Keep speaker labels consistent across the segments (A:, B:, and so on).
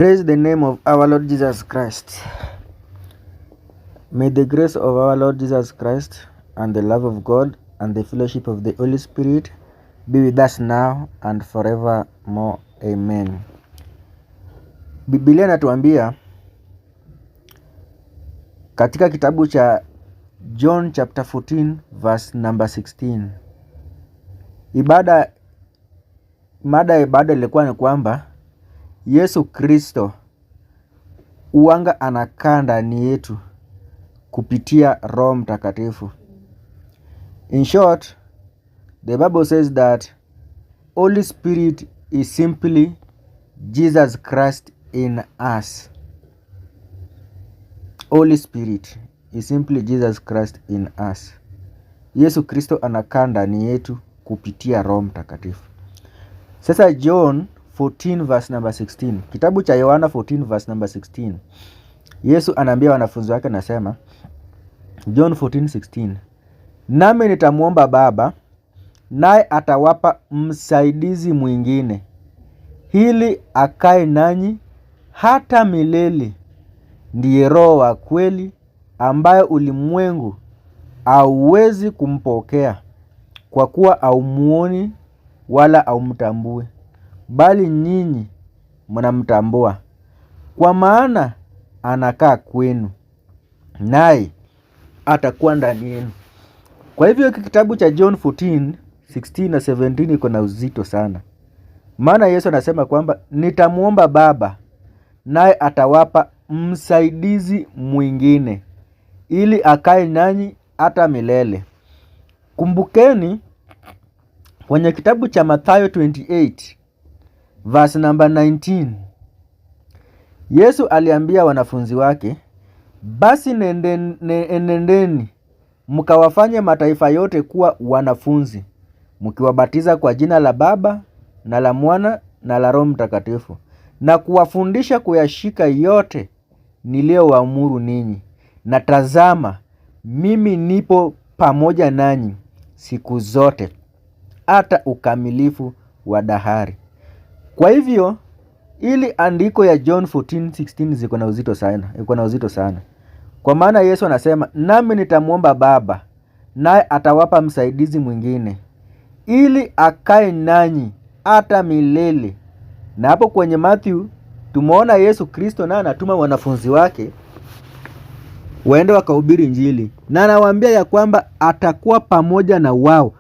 A: Praise the name of our Lord Jesus Christ. May the grace of our Lord Jesus Christ and the love of God and the fellowship of the Holy Spirit be with us now and forevermore. Amen. Biblia inatuambia katika kitabu cha John chapter 14 verse number 16. Mada ya ibada ilikuwa ni kwamba Yesu Kristo uwanga anakaa ndani yetu kupitia Roho Mtakatifu. In short, the Bible says that Holy Spirit is simply Jesus Christ in us. Holy Spirit is simply Jesus Christ in us. Yesu Kristo anakaa ndani yetu kupitia Roho Mtakatifu. Sasa John 14 verse number 16. Kitabu cha Yohana 14 verse number 16. Yesu anaambia wanafunzi wake, nasema John 14:16. Nami nitamuomba Baba, naye atawapa msaidizi mwingine, ili akae nanyi hata milele, ndiye Roho wa kweli, ambaye ulimwengu hauwezi kumpokea, kwa kuwa haumuoni wala haumtambui, bali nyinyi mnamtambua, kwa maana anakaa kwenu, naye atakuwa ndani yenu. Kwa hivyo kitabu cha John 14:16 na 17 iko na uzito sana. Maana Yesu anasema kwamba nitamuomba Baba, naye atawapa msaidizi mwingine, ili akae nanyi hata milele. Kumbukeni kwenye kitabu cha Mathayo 28 verse number 19. Yesu aliambia wanafunzi wake, basi nendeni mkawafanye mataifa yote kuwa wanafunzi, mkiwabatiza kwa jina la Baba na la Mwana na la Roho Mtakatifu, na kuwafundisha kuyashika yote niliyowaamuru ninyi. Na tazama, mimi nipo pamoja nanyi siku zote, hata ukamilifu wa dahari. Kwa hivyo ili andiko ya John 14:16 ziko na uzito sana. Kwa maana Yesu anasema, nami nitamuomba Baba, naye atawapa msaidizi mwingine, ili akae nanyi hata milele. Na hapo kwenye Matthew tumeona Yesu Kristo naye anatuma wanafunzi wake waende wakahubiri Injili, na anawaambia ya kwamba atakuwa pamoja na wao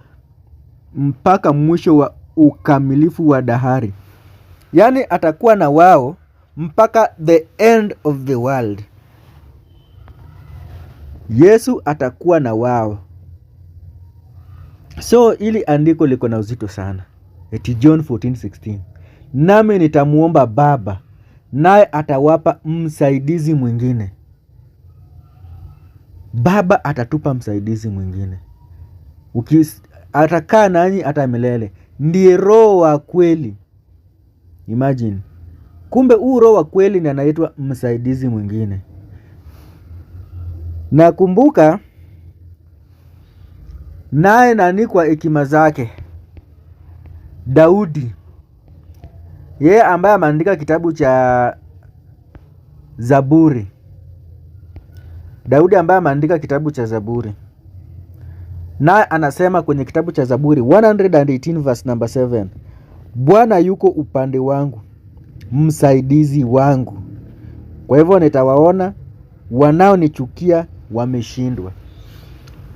A: mpaka mwisho wa ukamilifu wa dahari. Yaani atakuwa na wao mpaka the end of the world. Yesu atakuwa na wao. So ili andiko liko na uzito sana. Eti John 14:16. Nami nitamuomba Baba, naye atawapa msaidizi mwingine. Baba atatupa msaidizi mwingine, atakaa nanyi hata milele, ndiye Roho wa kweli. Imagine. Kumbe huu Roho wa kweli ndiye anaitwa msaidizi mwingine. Na kumbuka naye nani kwa hekima zake Daudi, yeye ambaye ameandika kitabu cha Zaburi. Daudi ambaye ameandika kitabu cha Zaburi, naye anasema kwenye kitabu cha Zaburi 118 verse number 7, Bwana yuko upande wangu, msaidizi wangu. Kwa hivyo nitawaona wanaonichukia wameshindwa.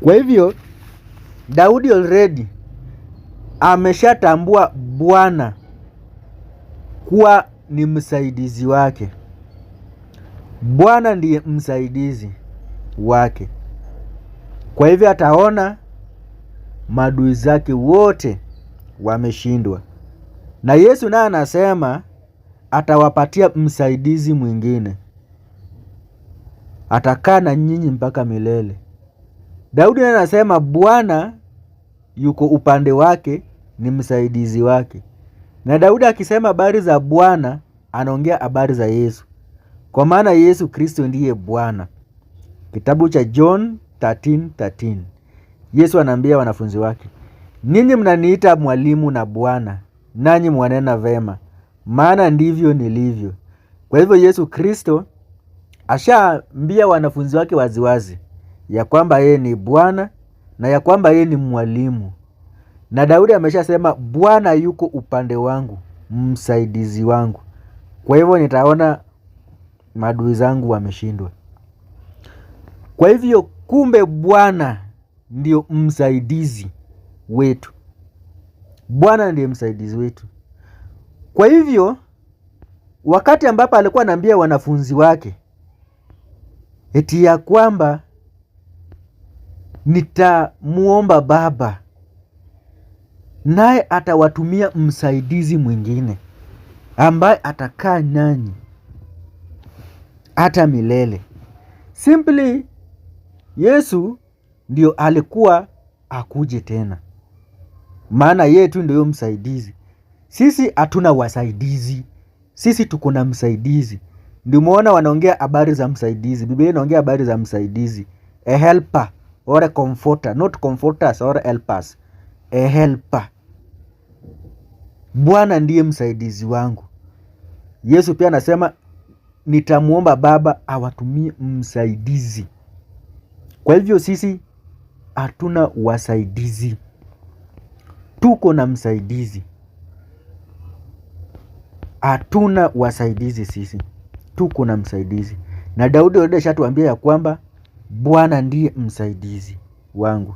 A: Kwa hivyo Daudi already ameshatambua Bwana kuwa ni msaidizi wake. Bwana ndiye msaidizi wake. Kwa hivyo ataona maadui zake wote wameshindwa. Na Yesu naye anasema atawapatia msaidizi mwingine, atakaa na nyinyi mpaka milele. Daudi naye anasema Bwana yuko upande wake, ni msaidizi wake. Na Daudi akisema habari za Bwana anaongea habari za Yesu, kwa maana Yesu Kristo ndiye Bwana. Kitabu cha John 13:13. Yesu anaambia wanafunzi wake, ninyi mnaniita mwalimu na Bwana, nanyi mwanena vema, maana ndivyo nilivyo. Kwa hivyo Yesu Kristo ashaambia wanafunzi wake waziwazi ya kwamba yeye ni Bwana na ya kwamba yeye ni mwalimu. Na Daudi ameshasema Bwana yuko upande wangu, msaidizi wangu. Kwa hivyo nitaona maadui zangu wameshindwa. Kwa hivyo kumbe Bwana ndio msaidizi wetu. Bwana ndiye msaidizi wetu. Kwa hivyo wakati ambapo alikuwa anaambia wanafunzi wake eti ya kwamba nitamuomba Baba naye atawatumia msaidizi mwingine ambaye atakaa nanyi hata milele. Simply Yesu ndio alikuwa akuje tena, maana yeye tu ndio msaidizi. Sisi hatuna wasaidizi, sisi tuko na msaidizi. Ndio muona wanaongea habari za msaidizi. Biblia inaongea habari za msaidizi, a helper or a comforter, not comforters or helpers, a helper. Bwana ndiye msaidizi wangu. Yesu pia anasema nitamuomba Baba awatumie msaidizi. Kwa hivyo sisi hatuna wasaidizi, tuko na msaidizi. Hatuna wasaidizi sisi, tuko na msaidizi. Na Daudi already shatuambia ya kwamba Bwana ndiye msaidizi wangu,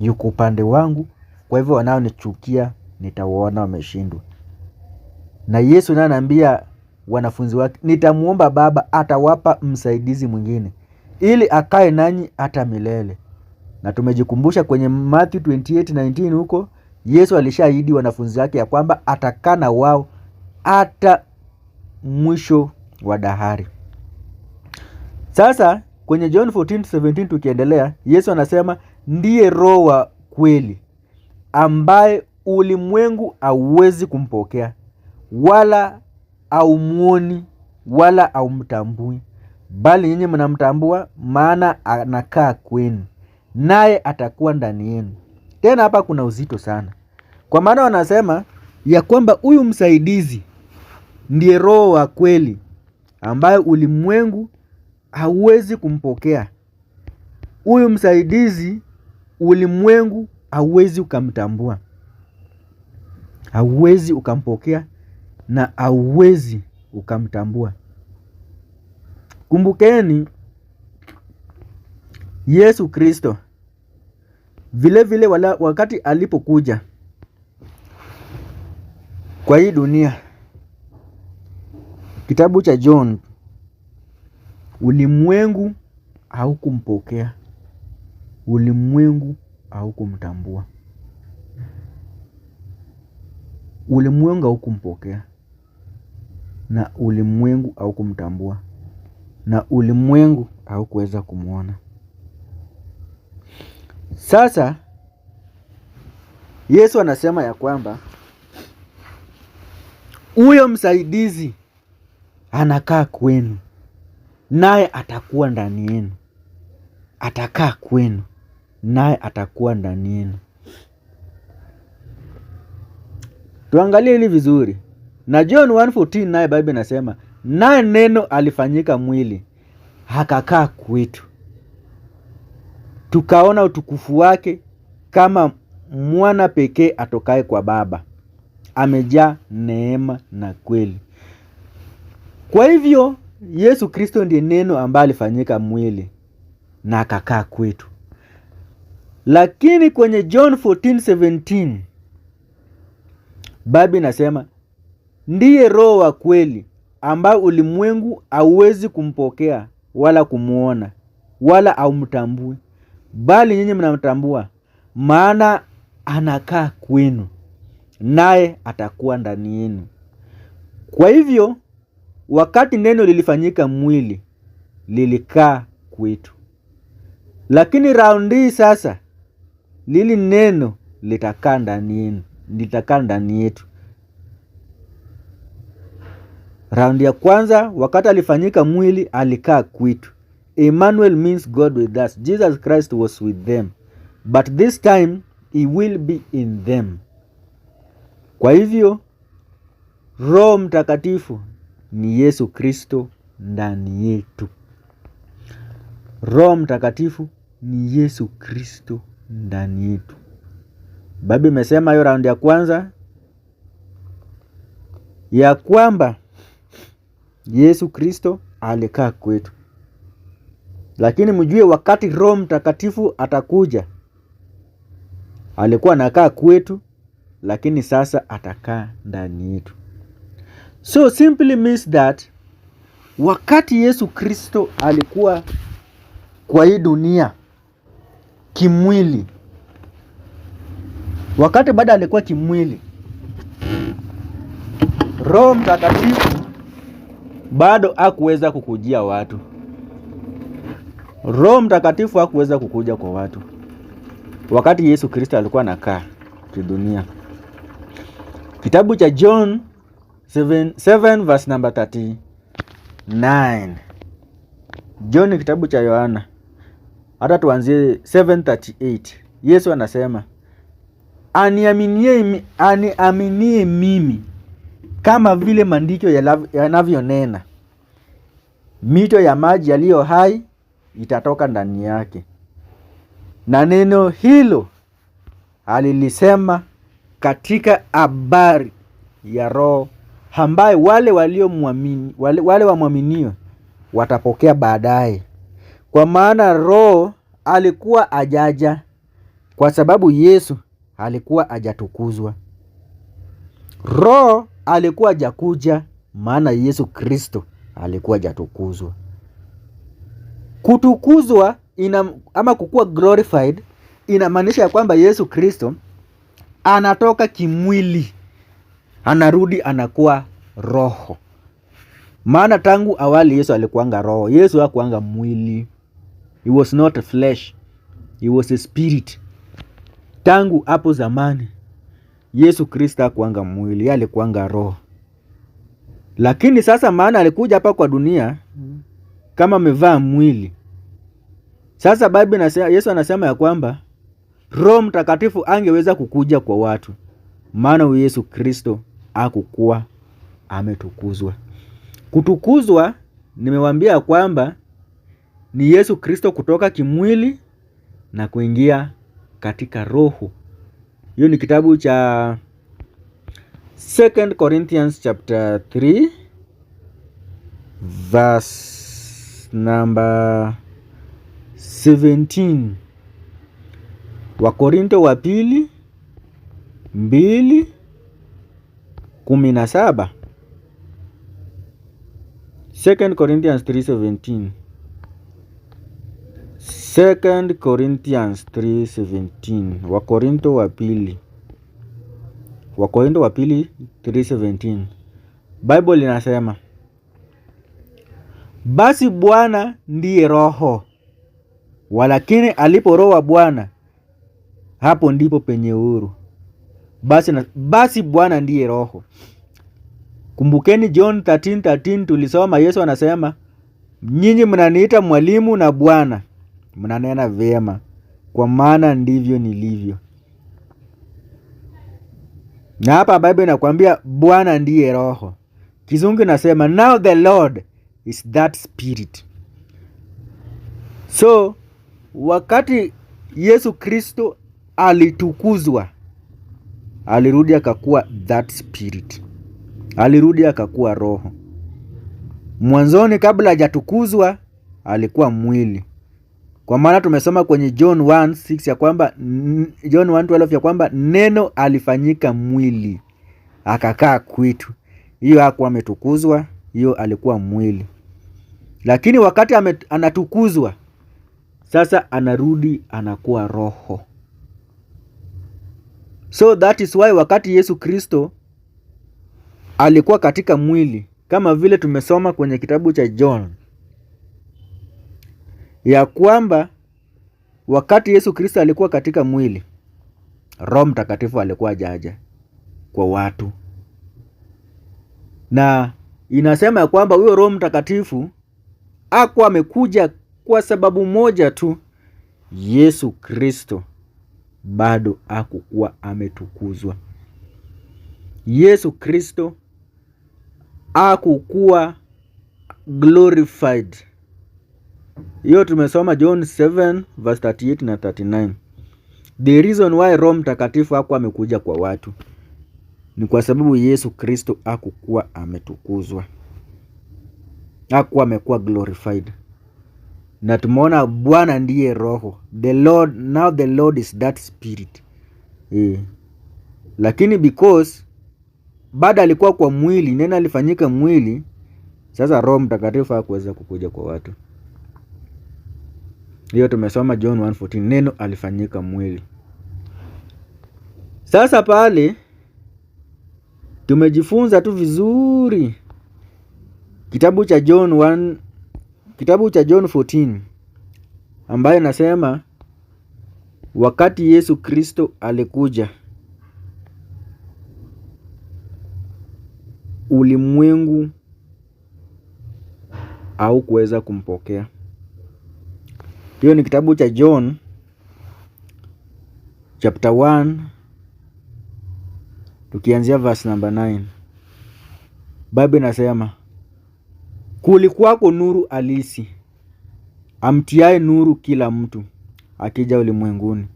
A: yuko upande wangu. Kwa hivyo wanaonichukia nitawaona wameshindwa. Na Yesu naye anaambia wanafunzi wake nitamuomba Baba atawapa msaidizi mwingine ili akae nanyi hata milele. Na tumejikumbusha kwenye Matthew 28:19 huko Yesu alishaahidi wanafunzi wake ya kwamba atakaa na wao hata mwisho wa dahari. Sasa kwenye John 14:17 tukiendelea, Yesu anasema ndiye Roho wa kweli ambaye ulimwengu hauwezi kumpokea wala haumuoni wala haumtambui, bali nyinyi mnamtambua, maana anakaa kwenu naye atakuwa ndani yenu. Tena hapa kuna uzito sana, kwa maana wanasema ya kwamba huyu msaidizi ndiye Roho wa kweli ambaye ulimwengu hauwezi kumpokea. Huyu msaidizi ulimwengu hauwezi ukamtambua, hauwezi ukampokea na hauwezi ukamtambua. Kumbukeni Yesu Kristo vile vile wakati alipokuja kwa hii dunia, kitabu cha John, ulimwengu haukumpokea, ulimwengu haukumtambua, ulimwengu haukumpokea na ulimwengu haukumtambua na ulimwengu haukuweza kumuona. Sasa Yesu anasema ya kwamba huyo msaidizi anakaa kwenu naye atakuwa ndani yenu, atakaa kwenu naye atakuwa ndani yenu. Tuangalie hili vizuri. Na John 1:14 naye Biblia inasema naye neno alifanyika mwili akakaa kwetu, tukaona utukufu wake kama mwana pekee atokaye kwa Baba, amejaa neema na kweli. Kwa hivyo Yesu Kristo ndiye neno ambaye alifanyika mwili na akakaa kwetu. Lakini kwenye John 14:17 Biblia inasema ndiye Roho wa kweli ambaye ulimwengu hauwezi kumpokea wala kumuona wala haumtambui, bali nyinyi mnamtambua, maana anakaa kwenu naye atakuwa ndani yenu. Kwa hivyo wakati neno lilifanyika mwili lilikaa kwetu, lakini raundi hii sasa lili neno litakaa ndani yenu, litakaa ndani yetu. Raundi ya kwanza wakati alifanyika mwili alikaa kwetu. Emmanuel means God with us. Jesus Christ was with them, but this time he will be in them. Kwa hivyo Roho Mtakatifu ni Yesu Kristo ndani yetu. Roho Mtakatifu ni Yesu Kristo ndani yetu. Biblia imesema hiyo raundi ya kwanza ya kwamba Yesu Kristo alikaa kwetu. Lakini mjue wakati Roho Mtakatifu atakuja, alikuwa anakaa kwetu, lakini sasa atakaa ndani yetu. So simply means that wakati Yesu Kristo alikuwa kwa hii dunia kimwili, wakati bado alikuwa kimwili, Roho Mtakatifu bado hakuweza kukujia watu. Roho Mtakatifu hakuweza kukuja kwa watu wakati Yesu Kristo alikuwa anakaa kidunia. Kitabu cha John 7 verse number 39. John ni kitabu cha Yohana. Hata tuanzie 7:38. Yesu anasema, aniaminie mimi, kama vile maandiko yanavyonena, mito ya maji yaliyo hai itatoka ndani yake. Na neno hilo alilisema katika habari ya Roho ambaye wale wamwaminio watapokea baadaye. Kwa maana Roho alikuwa ajaja kwa sababu Yesu alikuwa hajatukuzwa. Roho alikuwa hajakuja maana Yesu Kristo alikuwa hajatukuzwa. Kutukuzwa ama kukuwa glorified inamaanisha ya kwamba Yesu Kristo anatoka kimwili, anarudi anakuwa roho. Maana tangu awali Yesu alikuanga roho. Yesu hakuanga mwili. He was not a flesh. He was a spirit. Tangu hapo zamani Yesu Kristo hakuanga mwili, yeye alikuanga roho. Lakini sasa maana alikuja hapa kwa dunia kama amevaa mwili. Sasa Biblia inasema, Yesu anasema ya kwamba Roho Mtakatifu angeweza kukuja kwa watu, maana Yesu Kristo hakukuwa ametukuzwa. Kutukuzwa nimewaambia kwamba ni Yesu Kristo kutoka kimwili na kuingia katika roho. Hiyo ni kitabu cha 2 Corinthians chapter 3 verse number 17. Wakorinto wa pili 2:17. 2 Corinthians 3:17. 2 Corinthians 3:17. Wakorinto wa pili 3:17. Bible inasema, basi Bwana ndiye roho, walakini alipo roho wa Bwana, hapo ndipo penye uhuru. Basi Bwana ndiye roho. Kumbukeni John 13:13 tulisoma Yesu anasema, nyinyi mnaniita mwalimu na Bwana, mnanena vyema, kwa maana ndivyo nilivyo. Na hapa Biblia inakwambia Bwana ndiye roho. Kizungu nasema now the Lord is that spirit. So wakati Yesu Kristo alitukuzwa, alirudi akakuwa that spirit. Alirudi akakuwa roho. Mwanzoni kabla hajatukuzwa alikuwa mwili. Kwa maana tumesoma kwenye John 1:6 ya kwamba John 1:12 ya kwamba neno alifanyika mwili akakaa kwetu. Hiyo hakuwa ametukuzwa, hiyo alikuwa mwili. Lakini wakati anatukuzwa, sasa anarudi anakuwa roho. So that is why wakati Yesu Kristo alikuwa katika mwili, kama vile tumesoma kwenye kitabu cha John, ya kwamba wakati Yesu Kristo alikuwa katika mwili, Roho Mtakatifu alikuwa hajaja kwa watu. Na inasema ya kwamba huyo Roho Mtakatifu hakuwa amekuja kwa sababu moja tu, Yesu Kristo bado hakukuwa ametukuzwa. Yesu Kristo hakukuwa glorified. Hiyo tumesoma John 7 verse 38 na 39. The reason why Roho Mtakatifu hakuwa amekuja kwa watu ni kwa sababu Yesu Kristo hakukuwa ametukuzwa, hakuwa amekuwa glorified. Na tumeona Bwana ndiye Roho, the Lord, now the Lord is that spirit. Lakini because baada alikuwa kwa mwili, neno alifanyika mwili, sasa Roho Mtakatifu hakuweza kukuja kwa watu. Hiyo tumesoma John 1:14, neno alifanyika mwili. Sasa pale tumejifunza tu vizuri kitabu cha John 14 ambayo nasema wakati Yesu Kristo alikuja, ulimwengu au kuweza kumpokea. Hiyo ni kitabu cha John chapter 1 tukianzia verse number 9. Biblia inasema kulikuwako nuru halisi, amtiaye nuru kila mtu akija ulimwenguni.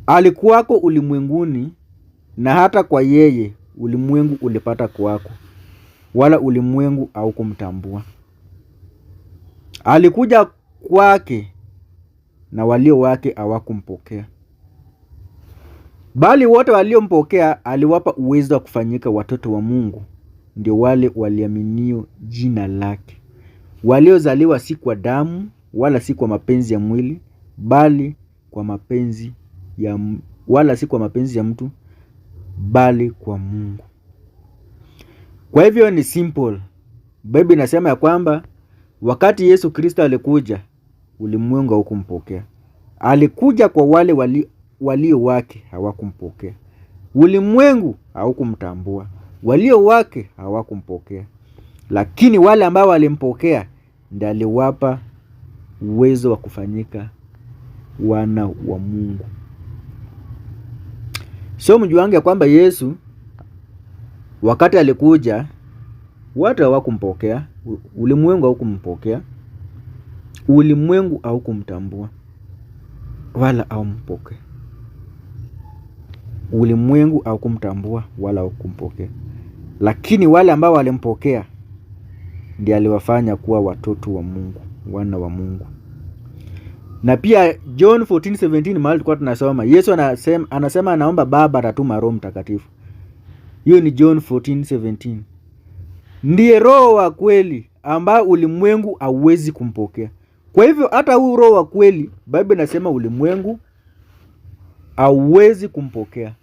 A: Alikuwako ulimwenguni, na hata kwa yeye ulimwengu ulipata kuwako, wala ulimwengu haukumtambua. Alikuja kwake, na walio wake hawakumpokea. Bali wote waliompokea aliwapa uwezo wa kufanyika watoto wa Mungu, ndio wale waliaminio jina lake, waliozaliwa si kwa damu wala si kwa mapenzi ya mwili, bali kwa mapenzi ya wala si kwa mapenzi ya mtu, bali kwa Mungu. Kwa hivyo ni simple. Biblia inasema ya kwamba wakati Yesu Kristo alikuja, ulimwengu haukumpokea. Alikuja kwa wale walio wake hawakumpokea. Ulimwengu haukumtambua, walio wake hawakumpokea. Lakini wale ambao walimpokea ndiye aliwapa uwezo wa kufanyika wana wa Mungu. So mjuange kwamba Yesu wakati alikuja watu hawakumpokea, ulimwengu haukumpokea, ulimwengu haukumtambua wala haumpokea. Ulimwengu haukumtambua wala haukumpokea. Lakini wale ambao walimpokea ndiye aliwafanya kuwa watoto wa Mungu, wana wa Mungu. Na pia John 14:17 mahali tulikuwa tunasoma, Yesu anasema anaomba Baba atatuma Roho Mtakatifu. Hiyo ni John 14:17. Ndiye Roho wa kweli ambao ulimwengu hauwezi kumpokea. Kwa hivyo hata huu Roho wa kweli, Biblia inasema ulimwengu hauwezi kumpokea,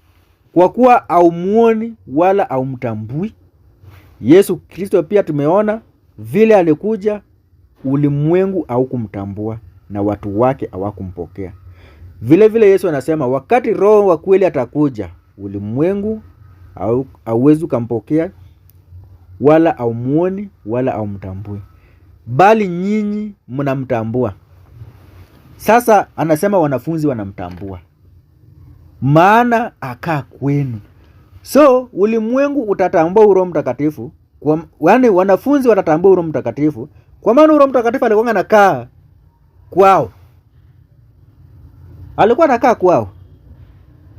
A: kwa kuwa haumuoni wala haumtambui. Yesu Kristo pia tumeona vile alikuja, ulimwengu haukumtambua na watu wake hawakumpokea. Vile vile Yesu anasema wakati Roho wa kweli atakuja, ulimwengu hauwezi kumpokea, wala haumuoni wala haumtambui, bali nyinyi mnamtambua. Sasa anasema wanafunzi wanamtambua, maana akaa kwenu. So ulimwengu utatambua Roho Mtakatifu, yaani wanafunzi watatambua Roho Mtakatifu, kwa maana Roho Mtakatifu alikuwa anakaa kwao. Alikuwa anakaa kwao.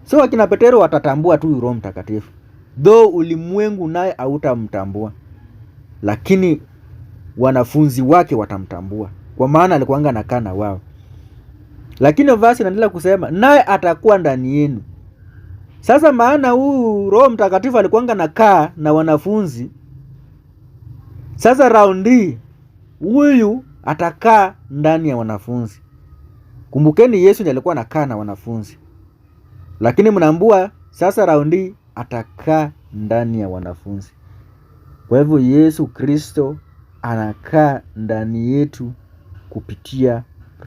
A: So akina Petero watatambua tu Roho Mtakatifu, though ulimwengu naye hautamtambua, lakini wanafunzi wake watamtambua, kwa maana alikuwa anakaa na wao. Lakini verse inaendelea kusema naye atakuwa ndani yenu. Sasa maana huu Roho Mtakatifu alikuwa anakaa na wanafunzi. Sasa raundi huyu atakaa ndani ya wanafunzi. Kumbukeni Yesu ndiye alikuwa anakaa na wanafunzi, lakini mnaambua sasa raundi atakaa ndani ya wanafunzi. Kwa hivyo Yesu Kristo anakaa ndani yetu kupitia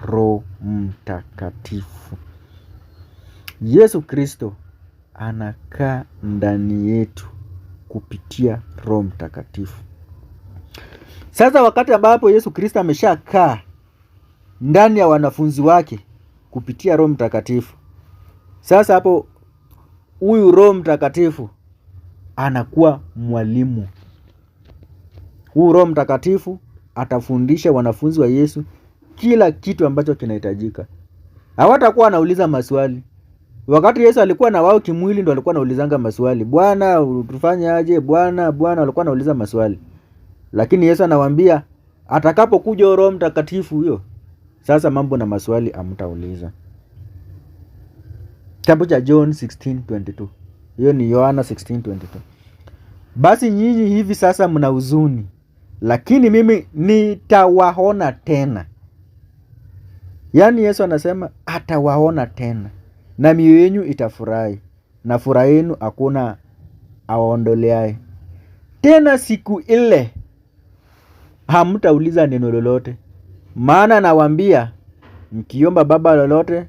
A: Roho Mtakatifu. Yesu Kristo anakaa ndani yetu kupitia Roho Mtakatifu. Sasa wakati ambapo Yesu Kristo ameshakaa ndani ya wanafunzi wake kupitia Roho Mtakatifu, sasa hapo huyu Roho Mtakatifu anakuwa mwalimu. Huu Roho Mtakatifu atafundisha wanafunzi wa Yesu kila kitu ambacho kinahitajika. Hawatakuwa wanauliza maswali. Wakati Yesu alikuwa na wao kimwili ndo alikuwa anaulizanga maswali. Bwana, utufanye aje? Bwana walikuwa wanauliza maswali. Lakini Yesu anawaambia atakapokuja Roho Mtakatifu huyo, sasa mambo na maswali amtauliza. Kitabu cha John 16:22. Hiyo ni Yohana 16:22. Basi nyinyi hivi sasa mna huzuni, lakini mimi nitawaona tena. Yaani Yesu anasema atawaona tena, na mioyo yenu itafurahi, na furaha yenu hakuna awaondoleaye. Tena siku ile hamtauliza neno lolote, maana nawaambia, mkiomba Baba lolote,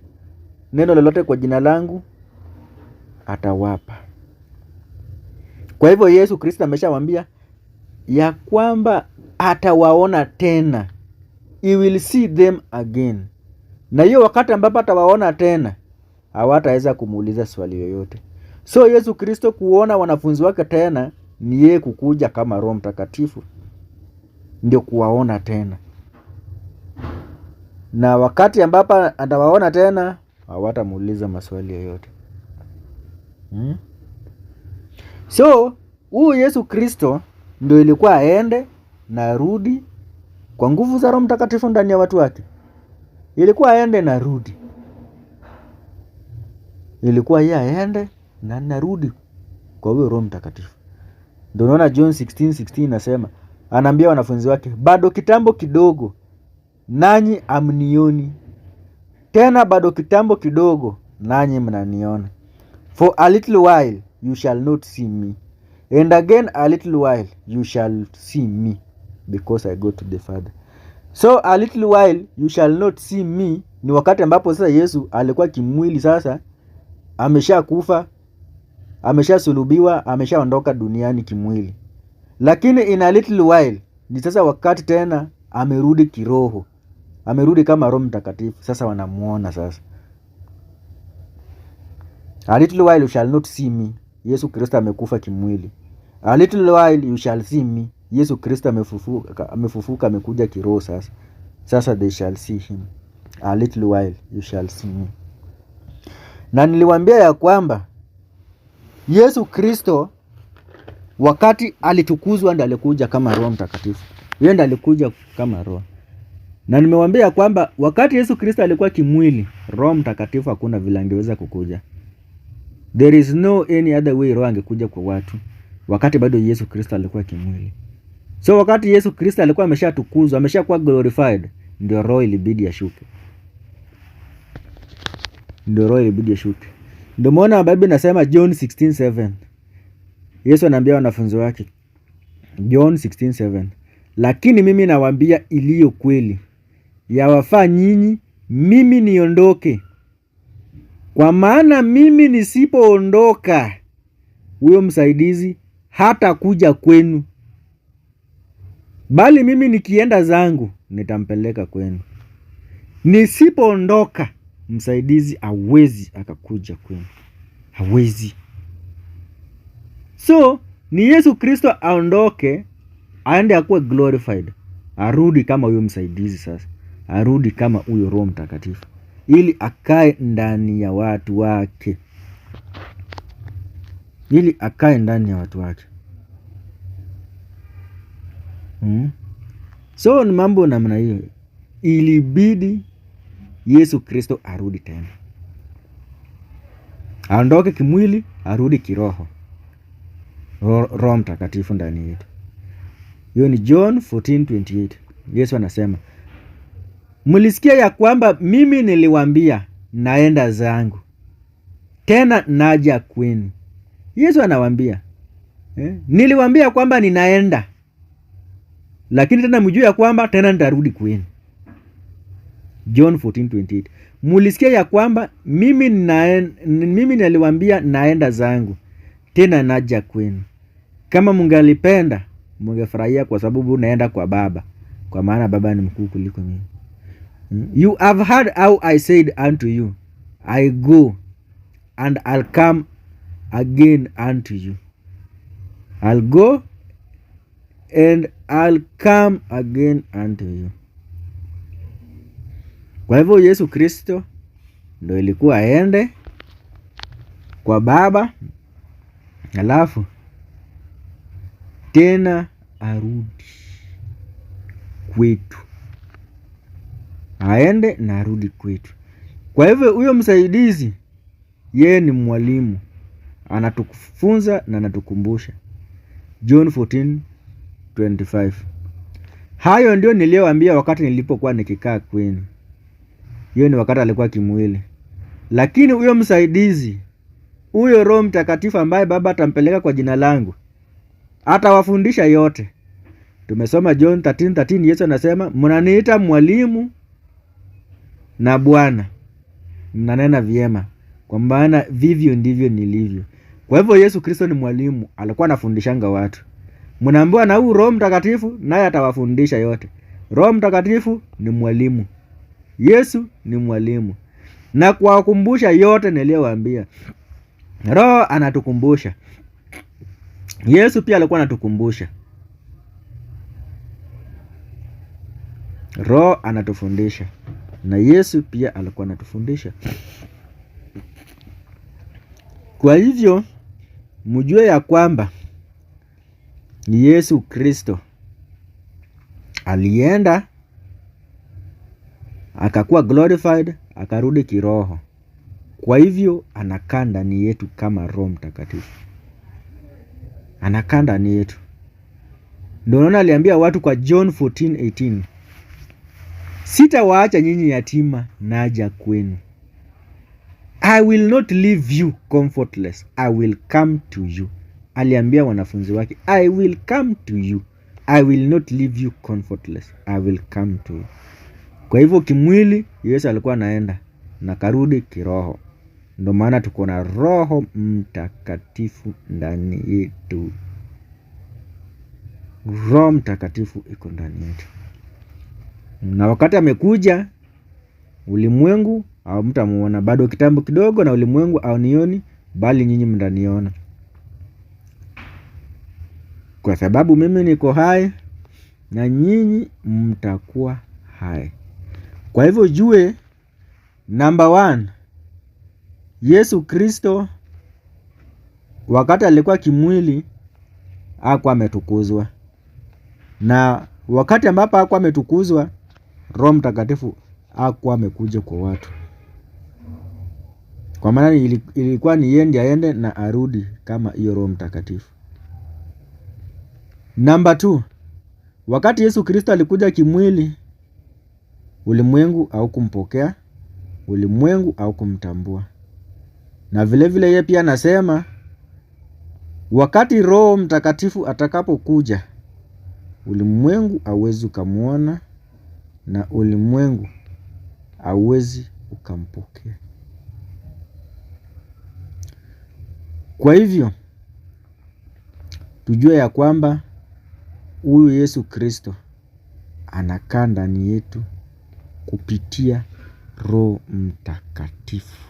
A: neno lolote kwa jina langu, atawapa. Kwa hivyo Yesu Kristo ameshawaambia ya kwamba atawaona tena. He will see them again. Na hiyo wakati ambapo atawaona tena, hawataweza kumuuliza swali yoyote. So Yesu Kristo kuona wanafunzi wake tena ni yeye kukuja kama Roho Mtakatifu ndio kuwaona tena. Na wakati ambapo atawaona tena, hawatamuuliza maswali yoyote. So huyu Yesu Kristo ndio ilikuwa aende na arudi kwa nguvu za Roho Mtakatifu ndani ya watu wake. Ilikuwa aende na rudi. Ilikuwa yeye aende na narudi kwa huyo Roho Mtakatifu. Ndio unaona John 16:16 nasema, anaambia wanafunzi wake, bado kitambo kidogo nanyi amnioni. Tena bado kitambo kidogo nanyi mnaniona. For a little while you shall not see me. And again a little while you shall see me, because I go to the Father. So a little while you shall not see me ni wakati ambapo sasa Yesu alikuwa kimwili, sasa ameshakufa, ameshasulubiwa, ameshaondoka duniani kimwili. Lakini in a little while ni sasa wakati tena amerudi kiroho. Amerudi kama Roho Mtakatifu, sasa wanamuona sasa. A little while you shall not see me. Yesu Kristo amekufa kimwili. A little while you shall see me. Yesu Kristo amefufuka, amekuja kiroho sasa. Sasa they shall see him. A little while you shall see me. Na niliwaambia ya kwamba Yesu Kristo wakati alitukuzwa ndiye alikuja kama Roho Mtakatifu. Yeye ndiye alikuja kama Roho. Na nimewaambia kwamba wakati Yesu Kristo alikuwa kimwili, Roho Mtakatifu hakuna vile angeweza kukuja. There is no any other way Roho angekuja kwa watu wakati bado Yesu Kristo alikuwa kimwili. So wakati Yesu Kristo alikuwa ameshatukuzwa, ameshakuwa glorified, ndio Roho ilibidi ashuke. Ndio maana Biblia inasema John 16:7. Yesu anaambia wanafunzi wake John 16:7, lakini mimi nawaambia iliyo kweli, yawafaa nyinyi mimi niondoke. Kwa maana mimi nisipoondoka, huyo msaidizi hata kuja kwenu, bali mimi nikienda zangu nitampeleka kwenu. Nisipoondoka, msaidizi hawezi akakuja kwenu. Hawezi. So ni Yesu Kristo aondoke, aende akuwe glorified, arudi kama huyo msaidizi sasa. Arudi kama huyo Roho Mtakatifu, ili akae ndani ya watu wake. So ni mambo namna hiyo. Ilibidi Yesu Kristo arudi tena. Aondoke kimwili, arudi kiroho. Roho Mtakatifu ndani yetu. Hiyo ni John 14:28. Yesu anasema, mlisikia ya kwamba mimi niliwaambia naenda zangu, tena naja kwenu. Yesu anawaambia, niliwaambia kwamba ninaenda, lakini tena mjue ya kwamba tena nitarudi kwenu. John 14:28. Mlisikia ya kwamba mimi niliwaambia naenda zangu, tena naja kwenu. Kama mungalipenda, mungefurahia kwa sababu naenda kwa Baba, kwa maana Baba ni mkuu kuliko mimi. You have heard how I said unto you, I go and I'll come again unto you. I'll go and I'll come again unto you. Kwa hivyo Yesu Kristo ndo ilikuwa aende kwa Baba, alafu tena arudi kwetu, aende na arudi kwetu. Kwa hivyo huyo msaidizi yeye ni mwalimu, anatufunza na anatukumbusha. John 14:25. Hayo ndio niliyowaambia wakati nilipokuwa nikikaa kwenu. Hiyo ni wakati alikuwa kimwili. Lakini huyo msaidizi, huyo Roho Mtakatifu ambaye Baba atampeleka kwa jina langu, atawafundisha yote. Tumesoma John 13:13, Yesu anasema, mnaniita mwalimu na Bwana, mnanena vyema, kwa maana vivyo ndivyo nilivyo. Kwa hivyo Yesu Kristo ni mwalimu, alikuwa anafundishanga watu. Mnaambiwa na huyu Roho Mtakatifu naye atawafundisha yote. Roho Mtakatifu ni mwalimu. Yesu ni mwalimu. Na kuwakumbusha yote niliyowaambia. Roho anatukumbusha. Yesu pia alikuwa anatukumbusha. Roho anatufundisha. Na Yesu pia alikuwa anatufundisha. Kwa hivyo mjue ya kwamba Yesu Kristo alienda akakuwa glorified, akarudi kiroho. Kwa hivyo anakaa ndani yetu kama Roho Mtakatifu. Anakaa ndani yetu. Ndio unaona aliambia watu kwa John 14:18, sitawaacha nyinyi yatima, naja kwenu. I will not leave you comfortless. I will come to you. Aliambia wanafunzi wake, I will come to you. I will not leave you comfortless. I will come to you. Kwa hivyo kimwili Yesu alikuwa anaenda na karudi kiroho. Ndio maana tuko na Roho Mtakatifu ndani yetu. Roho Mtakatifu iko ndani yetu. Na wakati amekuja, ulimwengu au mtamuona, bado kitambo kidogo na ulimwengu haunioni, bali nyinyi mtaniona. Kwa sababu mimi niko hai na nyinyi mtakuwa hai. Kwa hivyo jue, number 1, Yesu Kristo wakati alikuwa kimwili hakuwa ametukuzwa. Na wakati ambapo hakuwa ametukuzwa, Roho Mtakatifu hakuwa amekuja kwa watu. Kwa maana ilikuwa ni yeye aende na arudi kama hiyo Roho Mtakatifu. Number 2, wakati Yesu Kristo alikuja kimwili, ulimwengu haukumpokea, ulimwengu haukumtambua. Na vile vile yeye pia anasema wakati Roho Mtakatifu atakapokuja, ulimwengu hauwezi kumuona na ulimwengu hauwezi ukampokea. Kwa hivyo tujue ya kwamba huyu Yesu Kristo anakaa ndani yetu kupitia Roho Mtakatifu.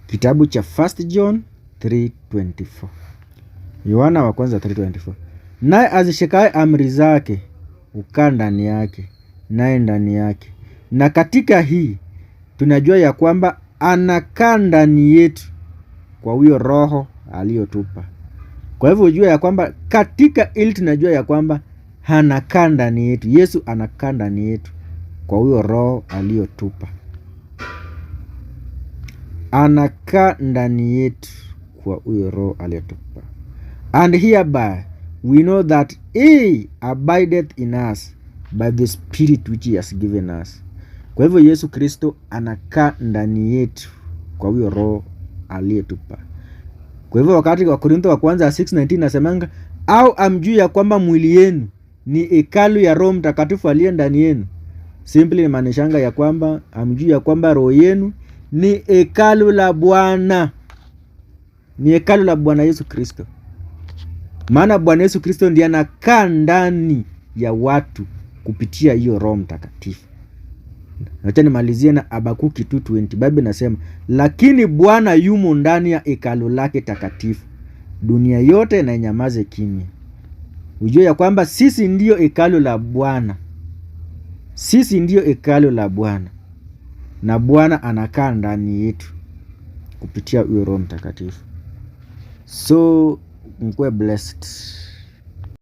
A: Kitabu cha 1 John 3:24. Yohana wa kwanza 3:24. Naye azishikaye amri zake hukaa ndani yake, naye ndani yake. Na katika hii tunajua ya kwamba anakaa ndani yetu kwa huyo Roho aliyotupa. Kwa hivyo ujue ya kwamba katika ili tunajua ya kwamba anakaa ndani yetu. Yesu anakaa ndani yetu kwa huyo Roho aliyotupa. Anakaa ndani yetu kwa huyo Roho aliyotupa. And hereby we know that he abideth in us by the Spirit which he has given us. Kwa hivyo Yesu Kristo anakaa ndani yetu kwa huyo Roho aliyetupa. Kwa hivyo wakati wa Korintho wa kwanza 6:19 nasemanga, au amjui ya kwamba mwili yenu ni hekalu ya Roho Mtakatifu aliye ndani yenu. Simply inamaanisha ya kwamba amjui ya kwamba roho yenu ni hekalu la Bwana. Ni hekalu la Bwana Yesu Kristo. Maana Bwana Yesu Kristo ndiye anakaa ndani ya watu kupitia hiyo Roho Mtakatifu. Acha nimalizie na Habakuki 2:20. Biblia inasema, lakini Bwana yumo ndani ya hekalu lake takatifu. dunia yote na inyamaze kimya. Ujue ya kwamba sisi ndio hekalu la Bwana. Sisi ndio hekalu la Bwana, na Bwana anakaa ndani yetu kupitia huyo Roho Mtakatifu. So mkuwe blessed.